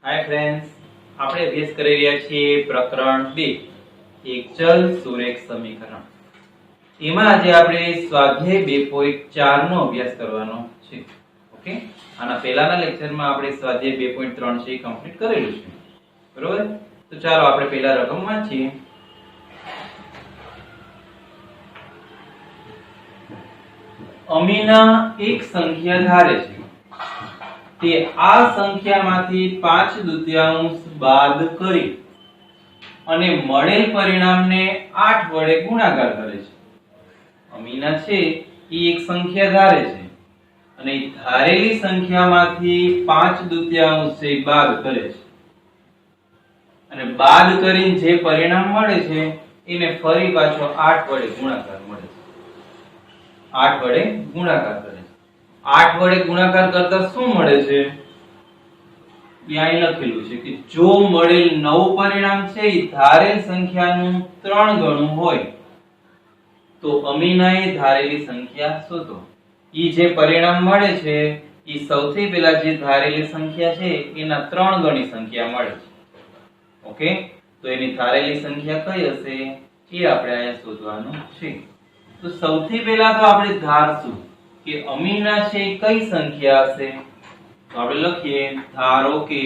Hi friends, આપણે અભ્યાસ કરી રહ્યા છીએ પ્રકરણ 2 એક ચલ સુરેખ સમીકરણ. એમાં આજે આપણે સ્વાધ્યાય 2.4 નો અભ્યાસ કરવાનો છે. ઓકે, આના પહેલાના લેક્ચરમાં આપણે સ્વાધ્યાય 2.3 છે કમ્પ્લીટ કરેલું છે. બરોબર? તો ચાલો આપણે પહેલા રકમ વાંચીએ. અમીના એક સંખ્યા ધારે છે તે આ સંખ્યામાંથી 5/2 બાદ કરી અને મળેલ પરિણામને 8 વડે ગુણાકાર કરે છે. અમીના છે એ એક સંખ્યા ધારે છે અને ધારેલી સંખ્યામાંથી 5/2 બાદ કરે છે અને બાદ કરીને જે પરિણામ મળે છે એને ફરી પાછો 8 વડે ગુણાકાર મળે છે. 8 વડે ગુણાકાર કરે છે. 8 વડે ગુણાકાર કરતા શું મળે છે? ત્યાં લખેલું છે કે જો મળેલ નવું પરિણામ છે એ ધારેલ સંખ્યાનું 3 ગણું હોય તો અમીનાએ ધારેલી સંખ્યા શોધો. ઈ જે પરિણામ મળે છે ઈ સૌથી પહેલા જે ધારેલી સંખ્યા છે એના 3 ગણી સંખ્યા મળે છે. ઓકે, તો એની ધારેલી સંખ્યા કઈ હશે એ આપણે અહીંયા શોધવાનું છે. તો સૌથી પહેલા તો આપણે ધારશું કે અમીના છે કઈ સંખ્યા હશે. તો આપણે લખીએ, ધારો કે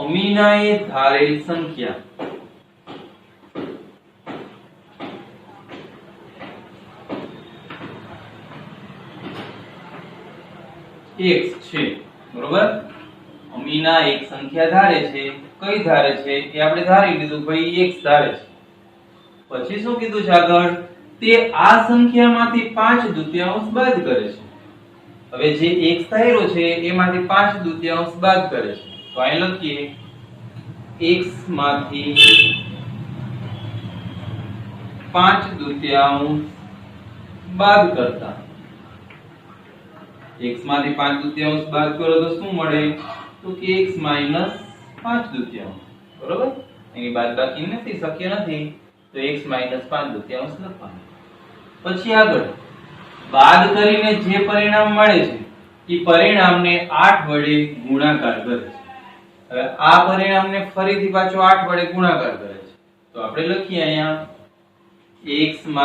અમીનાએ ધારેલ સંખ્યા x છે. બરોબર? અમીના એક સંખ્યા ધારે છે. કઈ ધારે છે એ આપણે ધારી લીધું, ભાઈ x ધારે છે. પછી શું કીધું છે આગળ? તે આ સંખ્યામાંથી 5/2 બાદ કરે છે. હવે જે x ધાર્યો છે એમાંથી 5/2 બાદ કરે છે. તો અહીં લખીએ, x માંથી 5/2 બાદ કરતા, x માંથી 5/2 બાદ કરો તો શું મળે? તો કે x - 5/2. બરોબર? એની બાદબાકી નથી, શક્ય નથી, તો x - 5/2 લખવાનું. પછી આગળ બાદ કરીને જે પરિણામ મળે છે એ પરિણામને 8 વડે ગુણાકાર કરે છે. હવે આ પરિણામને ફરીથી પાછો 8 વડે ગુણાકાર કરે છે. તો આપણે લખીએ અહીંયા x -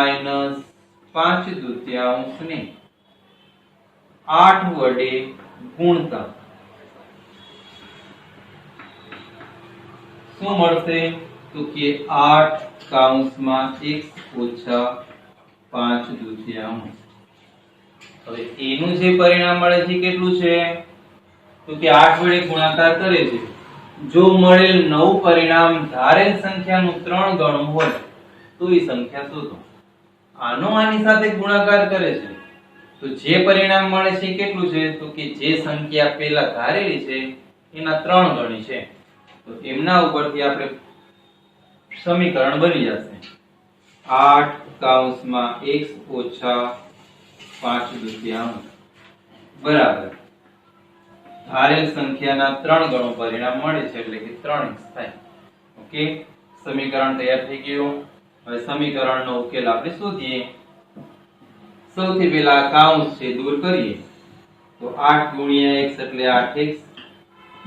5/2 ને 8 વડે ગુણતા શું મળશે? તો કે 8 - 5/2. હવે એનું જે પરિણામ મળે છે કેટલું છે? તો કે 8 વડે ગુણાકાર કરે છે. જો મળેલ નવું પરિણામ ધારેલ સંખ્યાનું 3 ગણું હોય તો એ સંખ્યા શોધો. આનો આની સાથે ગુણાકાર કરે છે તો જે પરિણામ મળે છે કેટલું છે? તો કે જે સંખ્યા પહેલા ધારેલી છે એના 3 ગણી છે. તો એમના ઉપરથી આપણે સમીકરણ બની જશે 8 - x - 5/2 બરાબર ધારેલ સંખ્યાના 3 ગણું પરિણામ મળે છે એટલે કે 3x થાય. ઓકે, સમીકરણ તૈયાર થઈ ગયું. હવે સમીકરણનો ઉકેલ આપણે શોધીએ. સૌથી પહેલા કૌંસ છે દૂર કરીએ તો 8 * x એટલે 8x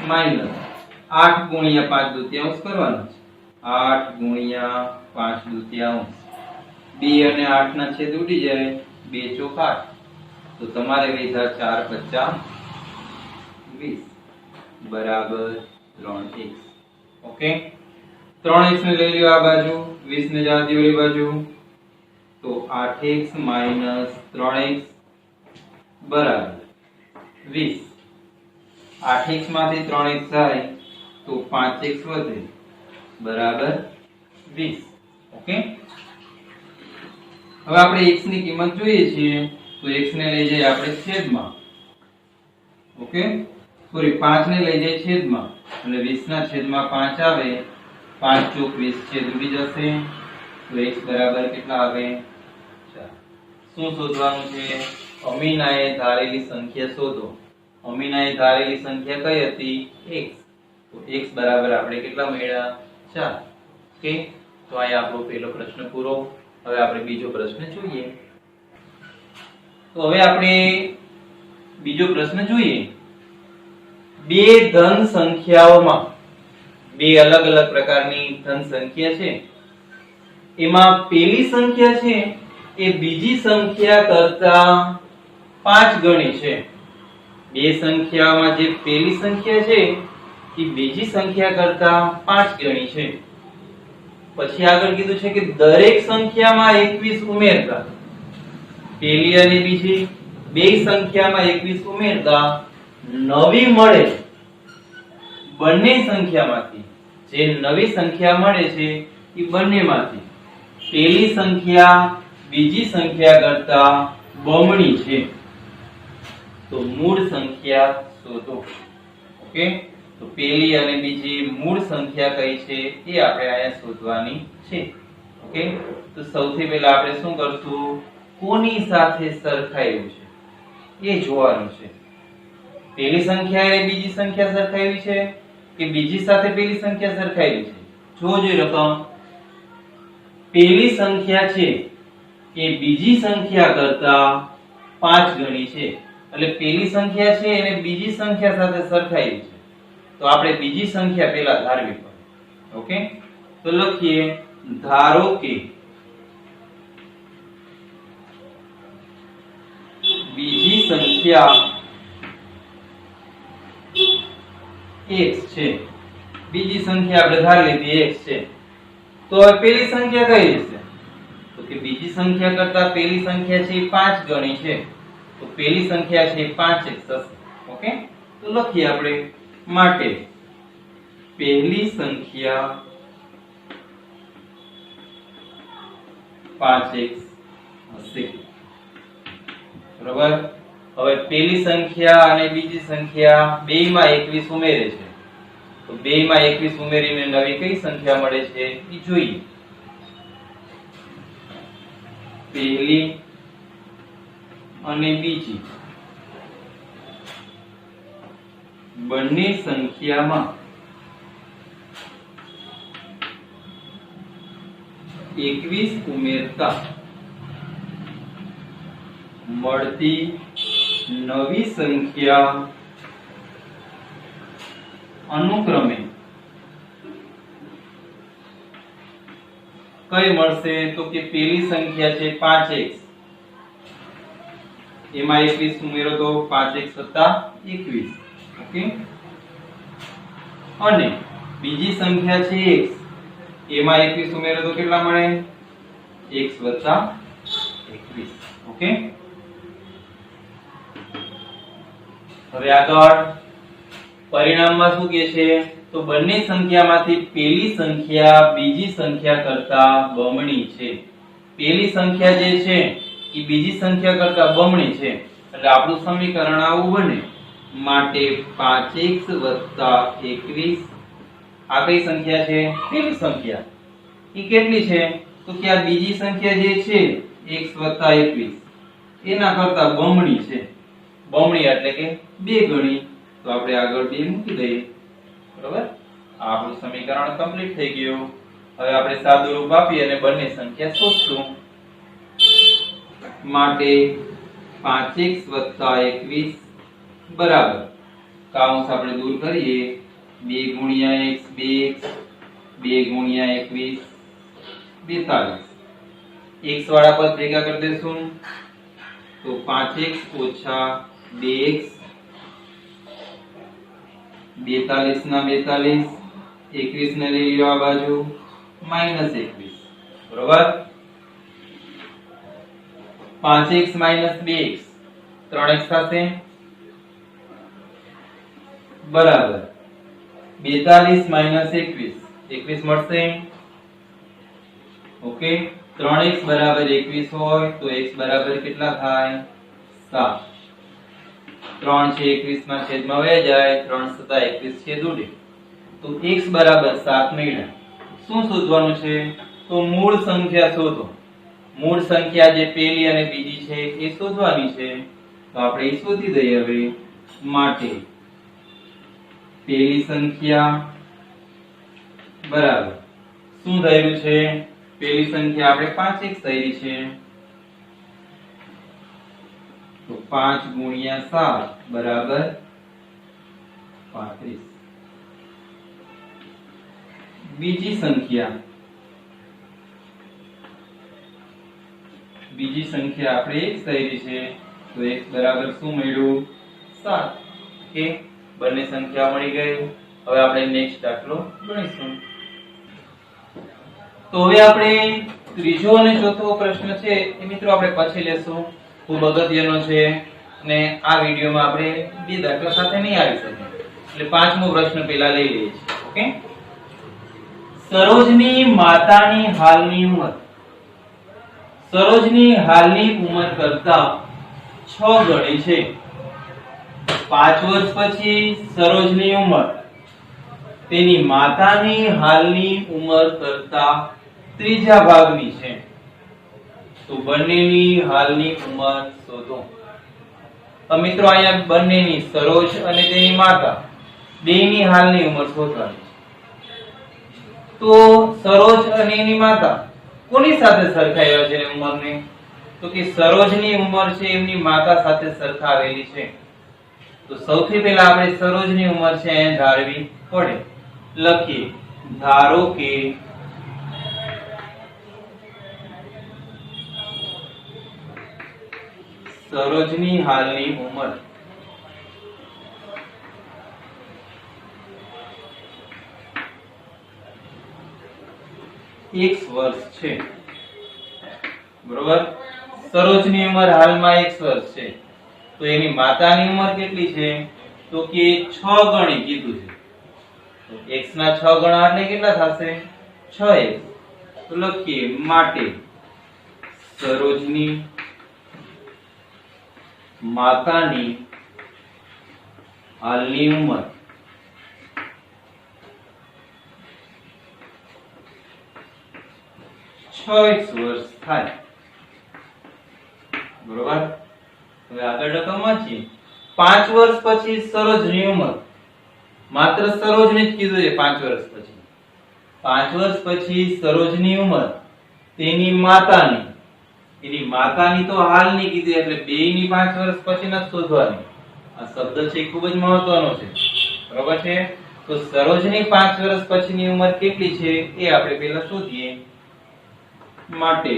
માઈનસ 8 * 5/2 કરવાનું છે. 8 * 5/2 2 અને 8 ના છેદ ઉડી જાય, 2 ચોક 8. તો તમારે લીધા 4 × 5 = 20 બરાબર 3x. ઓકે, 3x ને લઈ લ્યો આ બાજુ, 20 ને જવા દો ઓલી બાજુ. તો 8x - 3x બરાબર 20. 8x માંથી 3x જાય તો 5x વધે બરાબર 20. ઓકે, હવે આપણે x ની કિંમત જોઈએ છીએ તો x ને લઈ જઈએ આપણે છેદમાં. ઓકે, સોરી 5 ને લઈ જઈએ છેદમાં એટલે 20 ના છેદમાં 5 આવે. 5 ચોક 20 છેદ ઉડી જશે તો x બરાબર કેટલા આવે? 4. શું શોધવાનું છે? અમીનાએ ધારેલી સંખ્યા શોધો. અમીનાએ ધારેલી સંખ્યા કઈ હતી? x. તો x બરાબર આપણે કેટલા મળ્યા? 4. ઓકે, તો અહીંયા આપણો પહેલો પ્રશ્ન પૂરો. હવે આપણે બીજો પ્રશ્ન જોઈએ. તો હવે આપણે બીજો પ્રશ્ન જોઈએ. બે ધન સંખ્યાઓમાં બે અલગ અલગ પ્રકારની ધન સંખ્યા છે. એમાં પેલી સંખ્યા છે એ બીજી સંખ્યા કરતા 5 ગણી છે. બે સંખ્યામાં જે પેલી સંખ્યા છે એ બીજી સંખ્યા કરતા 5 ગણી છે. પછી આગળ કીધું છે કે દરેક સંખ્યામાં 21 ઉમેરતા, પેલી અને બીજી બે સંખ્યામાં 21 ઉમેરતા નવી મળે બંને સંખ્યામાંથી, જે નવી સંખ્યા મળે છે એ બંનેમાંથી પેલી સંખ્યા બીજી સંખ્યા કરતા બમણી છે. તો મૂળ સંખ્યા શોધો. ઓકે, તો પેલી અને બીજી મૂળ સંખ્યા કઈ છે એ આપણે અહીંયા શોધવાની છે. ઓકે, તો સૌથી પહેલા આપણે શું કરશું, કોની સાથે સરખાવ્યું છે એ જોવાનું છે. પેલી સંખ્યા એ બીજી સંખ્યા સરખાવી છે કે બીજી સાથે પેલી સંખ્યા સરખાવી છે. જોજો રકમ, પેલી સંખ્યા છે એ બીજી સંખ્યા કરતા 5 ગણી છે. એટલે પેલી સંખ્યા છે એને બીજી સંખ્યા સાથે સરખાવી છે, તો આપણે બીજી સંખ્યા પહેલા ધારવી પડે. ઓકે, તો લખીએ, ધારો કે બીજી સંખ્યા x છે. બીજી સંખ્યા આપણે ધારી લીધી x છે. તો હવે પેલી સંખ્યા કઈ હશે? તો કે બીજી સંખ્યા કરતા પેલી સંખ્યા છે એ 5 ગણી છે. તો પેલી સંખ્યા છે 5x થશે. ઓકે, તો લખીએ આપણે, માટે પહેલી સંખ્યા 5x હશે. બરાબર. હવે પેલી સંખ્યા અને બીજી સંખ્યા બેયમાં 21 ઉમેરે છે, તો બેયમાં 21 ઉમેરીને નવી કઈ સંખ્યા મળે છે એ જોઈએ. પહેલી અને બીજી બંને સંખ્યામાં 21 ઉમેરતા મળતી નવી સંખ્યા અનુક્રમે કઈ મળશે? તો કે પેલી સંખ્યા છે 5x, એમાં 21 ઉમેરો તો 5x + 21. ઓકે, અને બીજી સંખ્યા છે x, એમાં 21 ઉમેરો તો કેટલા મળે? x + 21. ઓકે, હવે આગળ પરિણામમાં શું કહે છે? તો બંને સંખ્યામાંથી પેલી સંખ્યા બીજી સંખ્યા કરતા બમણી છે. પેલી સંખ્યા જે છે એ બીજી સંખ્યા કરતા બમણી છે, એટલે આપણું સમીકરણ આવું બને, માટે 5x + 21. આ કઈ સંખ્યા છે? પેલી સંખ્યા. એ કેટલી છે? તો કે આ બીજી સંખ્યા જે છે x + 21 એના કરતા બમણી છે. બમણી એટલે કે 2 ગણી. તો આપણે આગળ 2 મૂકી દઈએ. બરાબર, આપણું સમીકરણ કમ્પ્લીટ થઈ ગયું. હવે આપણે સાદું રૂપ આપી અને બંને સંખ્યા શોધશું. માટે 5x + 21 બરાબર, કૌંસ આપણે દૂર કરીએ, 2 × x 2x, 2 × 21 42. x વાળા પદ ભેગા કરી દેશું તો 5x - 2x, 42 ના 42, 21 ને લઈ લો આ બાજુ, -21. બરાબર, 5x - 2x 3x થશે, બરાબર 42 - 21 21 મળશે. ઓકે, 3x = 21 હોય તો x બરાબર કેટલા થાય? 7. 3 છે 21 ના છેદમાં વહી જાય, 3 * 7 = 21 છેદ ઉડે, તો x બરાબર 7 મળ્યા. શું શોધવાનું છે? તો મૂળ સંખ્યા શોધો. મૂળ સંખ્યા જે પેલી અને બીજી છે એ શોધવાની છે. તો આપણે એ શોધી દઈએ. હવે માટે પેલી સંખ્યા બરાબર શું થયું છે? પેલી સંખ્યા આપણે 5x ધરી છે, તો 5 ગુણ્યા 7 બરાબર 35. બીજી સંખ્યા આપણે x ધારી છે તો x બરાબર શું મળ્યું 7. ઓકે, બંને સંખ્યા મળી ગઈ. હવે આપણે નેક્સ્ટ દાખલો ગણીશું. તો હવે આપણે ત્રીજો અને ચોથો પ્રશ્ન છે એ મિત્રો આપણે પછી લેશું. ખૂબ અગત્યનો છે અને આ વિડિયોમાં આપણે બે દાખલા સાથે નહીં આવી શકીએ, એટલે પાંચમો પ્રશ્ન પહેલા લઈ લઈએ છીએ. ઓકે, સરોજની માતાની હાલની ઉંમર સરોજની હાલની ઉંમર કરતા 6 ગણી છે. 5 વર્ષ પછી સરોજની ઉંમર તેની માતાની હાલની ઉંમર કરતા ત્રીજા ભાગની છે. તો બંનેની હાલની ઉંમર શોધો. તો મિત્રો અહીંયા બંનેની સરોજ અને તેની માતા બેની હાલની ઉંમર શોધવાની છે. તો સરોજ અને એની માતા કોની સાથે સરખાવ્યા છે ઉંમરને? તો કે સરોજની ઉંમર છે એમની માતા સાથે સરખાવેલી છે. તો સૌથી પહેલા આપણે સરોજની ઉંમર છે એ ધારવી પડે. લખીએ, ધારો કે સરોજની હાલની ઉંમર x વર્ષ છે. બરોબર, સરોજની ઉંમર હાલમાં x વર્ષ છે. તો એની માતાની ઉંમર કેટલી છે? તો કે 6 ગણી કીધું છે. તો x ના 6 ગણા એટલે કેટલા થશે? 6x. તો લખીએ, માટે સરોજની માતાની હાલની ઉંમર 6x વર્ષ થાય. બરોબર, હવે આગળ રકમ વાંચીએ. 5 વર્ષ પછી સરોજની ઉંમર, માત્ર સરોજને જ કીધું છે. 5 વર્ષ પછી 5 વર્ષ પછી સરોજની ઉંમર તેની માતાની, એની માતાની તો હાલની કીધી એટલે બેયની 5 વર્ષ પછીના શોધવાની. આ શબ્દ છે ખૂબ જ મહત્વનો છે. બરોબર છે. તો સરોજની 5 વર્ષ પછીની ઉંમર કેટલી છે એ આપણે પહેલા શોધીએ. માટે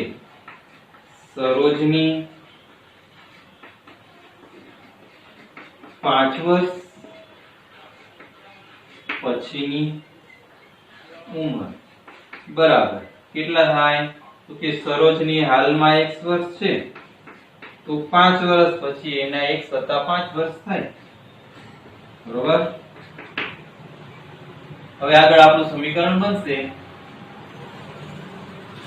સરોજની 5 વર્ષ પછીની ઉંમર બરાબર કેટલા થાય? તો કે સરોજની હાલમાં x વર્ષ છે તો 5 વર્ષ પછી એના x વત્તા 5 વર્ષ થાય. બરોબર, હવે આગળ આપણું સમીકરણ બનશે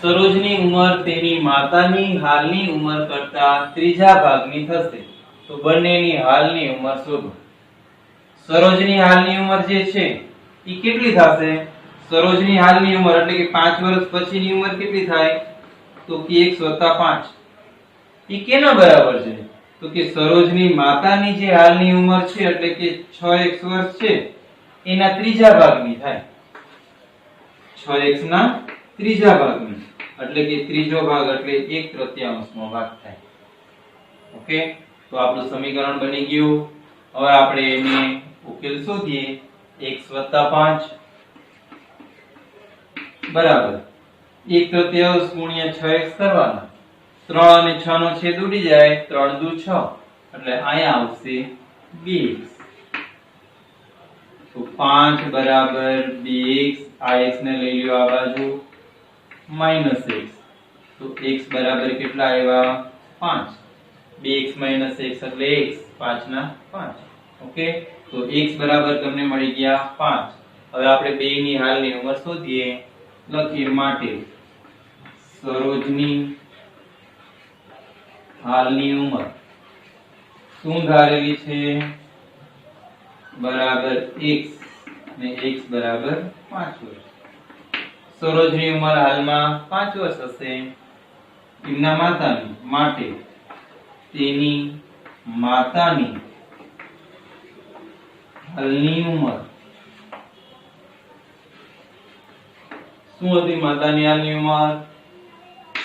સરોજની ઉંમર તેની માતાની હાલની ઉંમર કરતા ત્રીજા ભાગની થશે. તો બંનેની હાલની ઉંમર શોધો. સરોજની હાલની ઉંમર જે છે એ કેટલી થશે? સરોજની હાલની ઉંમર એટલે કે 5 વર્ષ પછીની ઉંમર કેટલી થાય? તો કે x વત્તા 5. એ કેના બરાબર છે? તો કે સરોજની માતાની જે હાલની ઉંમર છે એટલે કે 6x વર્ષ છે એના ત્રીજા ભાગની થાય. 6x ના ત્રીજા ભાગની એટલે કે ત્રીજો ભાગ એટલે 1/3 નો ભાગ થાય. ઓકે, તો આપણું સમીકરણ બની ગયું. હવે આપણે એને ઉકેલ શોધીએ. x + 5 બરાબર 1/3 ગુણ્યા 6x કરવાના. 3 અને 6 નો છેદ ઉડી જાય, 3 દુ 6 એટલે અહીંયા આવશે 2x. તો 5 બરાબર 2x. આ x ને લઈ લ્યો આ બાજુ -x. તો x બરાબર કેટલા આવ્યા? 5. 2x - x એટલે x 5 ના 5. ઓકે, તો x બરાબર તમને મળી ગયા 5. હવે આપણે બેયની હાલની ઉંમર શોધીએ. લખીએ, માટે સરોજની હાલની ઉંમર શું ધારેલી છે? બરાબર x ને x બરાબર 5 વર્ષ. સરોજની ઉંમર હાલમાં 5 વર્ષ હશે એમના માતાની, માટે તેની માતાની હાલની ઉંમર શું હતી? માતાની હાલની ઉંમર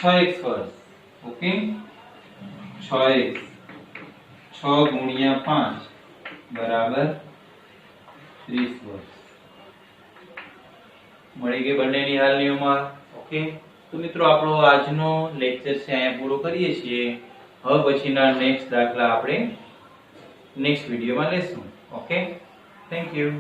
6x વર્ષ. ઓકે, 6x 6 ગુણ્યા 5 બરાબર 30 વર્ષ મળી ગઈ બંનેની હાલની ઉંમર. ઓકે, તો મિત્રો આપણો આજનો લેક્ચર છે અહીંયા પૂરો કરીએ છીએ. હવે પછીના નેક્સ્ટ દાખલા આપણે નેક્સ્ટ વિડીયોમાં લેશું. Okay, thank you.